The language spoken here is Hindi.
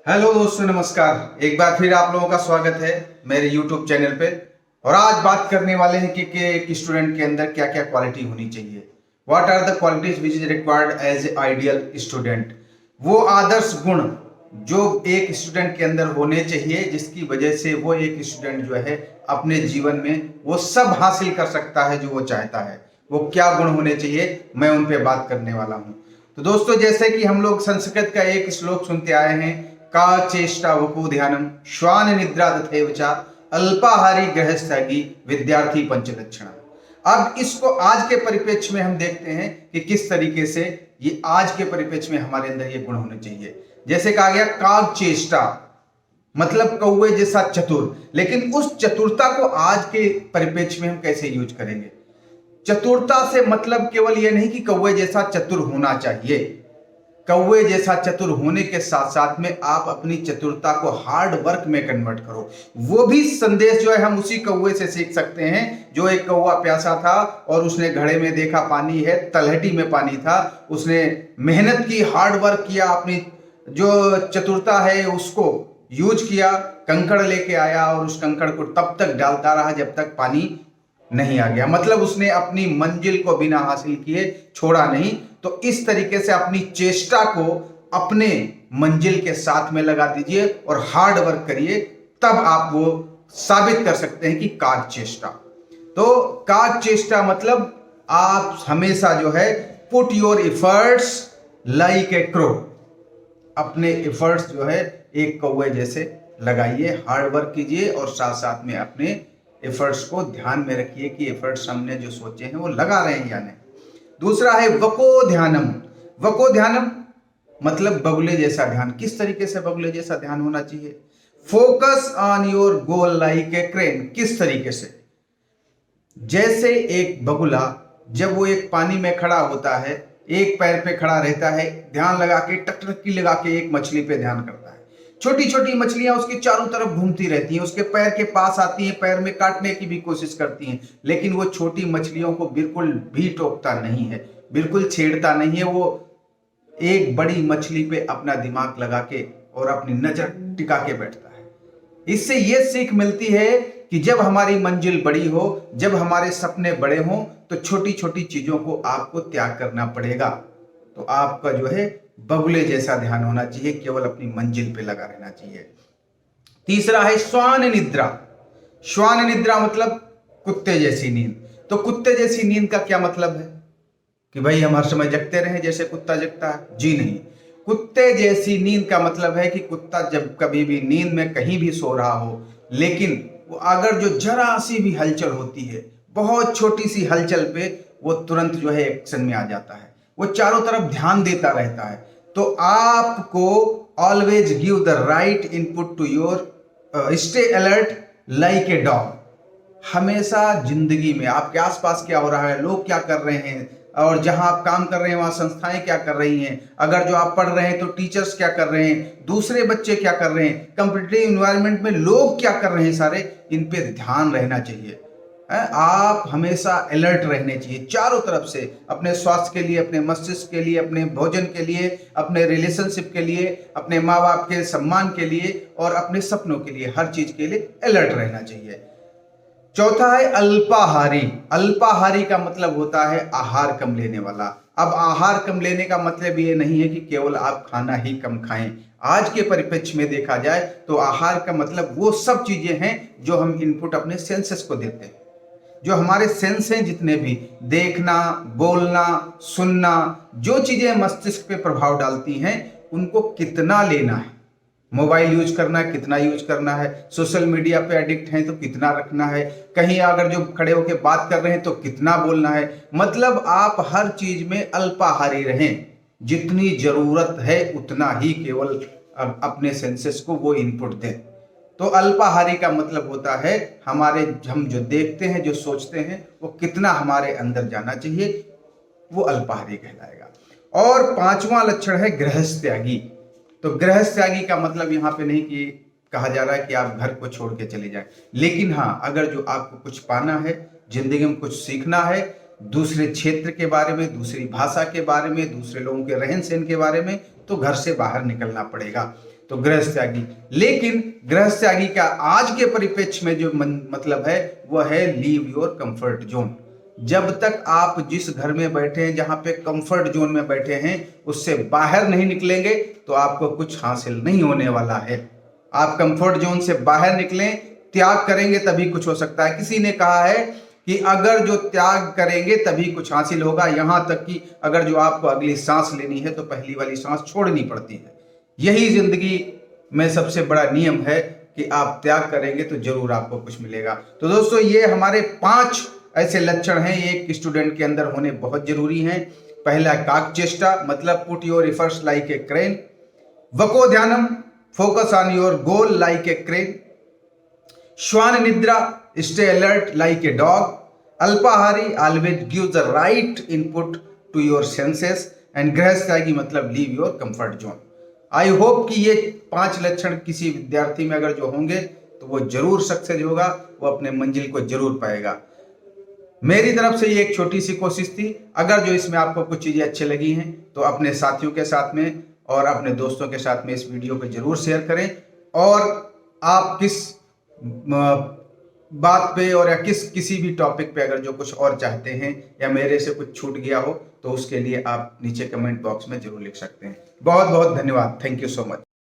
हेलो दोस्तों, नमस्कार। एक बार फिर आप लोगों का स्वागत है मेरे YouTube चैनल पे। और आज बात करने वाले हैं कि एक स्टूडेंट के अंदर क्या क्या क्वालिटी होनी चाहिए। What are the qualities which is required as a ideal student. वो आदर्श गुण जो एक स्टूडेंट के अंदर होने चाहिए, जिसकी वजह से वो एक स्टूडेंट जो है अपने जीवन में वो सब हासिल कर सकता है जो वो चाहता है। वो क्या गुण होने चाहिए, मैं उन पे बात करने वाला हूँ। तो दोस्तों, जैसे कि हम लोग संस्कृत का एक श्लोक सुनते आए हैं, का चेष्टा वपु ध्यानम श्वान निद्रा तथैव च अल्पाहारी गृहस्थी विद्यार्थी पंचलक्षण। अब इसको आज के परिप्रेक्ष्य में हम देखते हैं कि किस तरीके से ये आज के परिप्रेक्ष्य में हमारे अंदर ये गुण होने चाहिए। जैसे कहा गया काग चेष्टा, मतलब कौवे जैसा चतुर। लेकिन उस चतुरता को आज के परिप्रेक्ष्य में हम कैसे यूज करेंगे। चतुरता से मतलब केवल यह नहीं कि कौवे जैसा चतुर होना चाहिए। कौवे जैसा चतुर होने के साथ साथ में आप अपनी चतुरता को हार्ड वर्क में कन्वर्ट करो। वो भी संदेश जो है हम उसी कौवे से सीख सकते हैं। जो एक कौवा प्यासा था और उसने घड़े में देखा पानी है, तलहटी में पानी था, उसने मेहनत की, हार्ड वर्क किया, अपनी जो चतुरता है उसको यूज किया, कंकड़ लेके आया और उस कंकड़ को तब तक डालता रहा जब तक पानी नहीं आ गया। मतलब उसने अपनी मंजिल को बिना हासिल किए छोड़ा नहीं। तो इस तरीके से अपनी चेष्टा को अपने मंजिल के साथ में लगा दीजिए और हार्ड वर्क करिए, तब आप वो साबित कर सकते हैं कि काग चेष्टा। तो काग चेष्टा मतलब आप हमेशा जो है put your efforts like A crow, अपने एफर्ट्स जो है एक कौवे जैसे लगाइए, हार्ड वर्क कीजिए और साथ साथ में अपने एफर्ट्स को ध्यान में रखिए कि एफर्ट्स हमने जो सोचे हैं वो लगा रहे हैं या नहीं। दूसरा है वको ध्यानम। वको ध्यानम मतलब बगुले जैसा ध्यान। किस तरीके से बगुले जैसा ध्यान होना चाहिए। Focus on your goal like a crane. किस तरीके से, जैसे एक बगुला जब वो एक पानी में खड़ा होता है, एक पैर पे खड़ा रहता है, ध्यान लगा के टकटकी लगा के एक मछली पे ध्यान करता है। छोटी छोटी मछलियां उसके चारों तरफ घूमती रहती हैं, उसके पैर के पास आती हैं, पैर में काटने की भी कोशिश करती हैं, लेकिन वो छोटी मछलियों को बिल्कुल भी टोकता नहीं है, बिल्कुल छेड़ता नहीं है। वो एक बड़ी मछली पे अपना दिमाग लगा के और अपनी नजर टिका के बैठता है। इससे ये सीख मिलती है कि जब हमारी मंजिल बड़ी हो, जब हमारे सपने बड़े हों, तो छोटी छोटी चीजों को आपको त्याग करना पड़ेगा। तो आपका जो है बगुले जैसा ध्यान होना चाहिए, केवल अपनी मंजिल पे लगा रहना चाहिए। तीसरा है श्वान निद्रा। श्वान निद्रा मतलब कुत्ते जैसी नींद। तो कुत्ते जैसी नींद का क्या मतलब है कि भाई हम हर समय जगते रहें जैसे कुत्ता जगता है? जी नहीं। कुत्ते जैसी नींद का मतलब है कि कुत्ता जब कभी भी नींद में कहीं भी सो रहा हो, लेकिन वो अगर जो जरा सी भी हलचल होती है, बहुत छोटी सी हलचल पे वो तुरंत जो है एक्शन में आ जाता है, वो चारों तरफ ध्यान देता रहता है। तो आपको always give the right input to your stay alert like a dog. हमेशा जिंदगी में आपके आसपास क्या हो रहा है, लोग क्या कर रहे हैं, और जहां आप काम कर रहे हैं वहां संस्थाएं क्या कर रही हैं, अगर जो आप पढ़ रहे हैं तो टीचर्स क्या कर रहे हैं, दूसरे बच्चे क्या कर रहे हैं, कॉम्पिटिटिव इन्वायरमेंट में लोग क्या कर रहे हैं, सारे इन पे ध्यान रहना चाहिए। आप हमेशा अलर्ट रहने चाहिए चारों तरफ से, अपने स्वास्थ्य के लिए, अपने मस्तिष्क के लिए, अपने भोजन के लिए, अपने रिलेशनशिप के लिए, अपने माँ बाप के सम्मान के लिए और अपने सपनों के लिए, हर चीज के लिए अलर्ट रहना चाहिए। चौथा है अल्पाहारी। अल्पाहारी का मतलब होता है आहार कम लेने वाला। अब आहार कम लेने का मतलब ये नहीं है कि केवल आप खाना ही कम खाएं। आज के परिप्रेक्ष्य में देखा जाए तो आहार का मतलब वो सब चीजें हैं जो हम इनपुट अपने सेंसेस को देते हैं। जो हमारे सेंस हैं जितने भी, देखना, बोलना, सुनना, जो चीजें मस्तिष्क पे प्रभाव डालती हैं, उनको कितना लेना है। मोबाइल यूज करना है, कितना यूज करना है, सोशल मीडिया पे एडिक्ट हैं तो कितना रखना है, कहीं अगर जो खड़े होकर बात कर रहे हैं तो कितना बोलना है। मतलब आप हर चीज में अल्पाहारी रहें, जितनी जरूरत है उतना ही केवल अपने सेंसेस को वो इनपुट दें। तो अल्पाहारी का मतलब होता है हमारे, हम जो देखते हैं, जो सोचते हैं, वो कितना हमारे अंदर जाना चाहिए, वो अल्पाहारी कहलाएगा। और पांचवा लक्षण है गृहस्थ त्यागी। तो गृहस्थ त्यागी का मतलब यहाँ पे नहीं कि कहा जा रहा है कि आप घर को छोड़ के चले जाएं, लेकिन हाँ, अगर जो आपको कुछ पाना है, जिंदगी में कुछ सीखना है, दूसरे क्षेत्र के बारे में, दूसरी भाषा के बारे में, दूसरे लोगों के रहन सहन के बारे में, तो घर से बाहर निकलना पड़ेगा। तो गृहस्थ त्यागी, लेकिन गृहस्थ त्यागी का आज के परिप्रेक्ष्य में जो मतलब है वह है लीव योर कंफर्ट जोन। जब तक आप जिस घर में बैठे हैं, जहां पे कंफर्ट जोन में बैठे हैं, उससे बाहर नहीं निकलेंगे तो आपको कुछ हासिल नहीं होने वाला है। आप कंफर्ट जोन से बाहर निकलें, त्याग करेंगे तभी कुछ हो सकता है। किसी ने कहा है कि अगर जो त्याग करेंगे तभी कुछ हासिल होगा, यहां तक कि अगर जो आपको अगली सांस लेनी है तो पहली वाली सांस छोड़नी पड़ती है। यही जिंदगी में सबसे बड़ा नियम है कि आप त्याग करेंगे तो जरूर आपको कुछ मिलेगा। तो दोस्तों, ये हमारे 5 ऐसे लक्षण हैं एक स्टूडेंट के अंदर होने बहुत जरूरी हैं। पहला काकचेष्टा, मतलब put your efforts like a crane. वको ध्यानम, focus on your goal like a crane. श्वान निद्रा, stay alert like a dog. अल्पाहारी, always give the right input to your senses. And गृहस्थ त्यागी मतलब leave your comfort zone. I hope कि ये 5 लक्षण किसी विद्यार्थी में अगर जो होंगे तो वो जरूर सक्सेस होगा, वो अपने मंजिल को जरूर पाएगा। मेरी तरफ से ये एक छोटी सी कोशिश थी। अगर जो इसमें आपको कुछ चीजें अच्छी लगी हैं तो अपने साथियों के साथ में और अपने दोस्तों के साथ में इस वीडियो को जरूर शेयर करें। और आप किस बात पे और या किसी भी टॉपिक पे अगर जो कुछ और चाहते हैं या मेरे से कुछ छूट गया हो तो उसके लिए आप नीचे कमेंट बॉक्स में जरूर लिख सकते हैं। बहुत बहुत धन्यवाद। Thank you so much.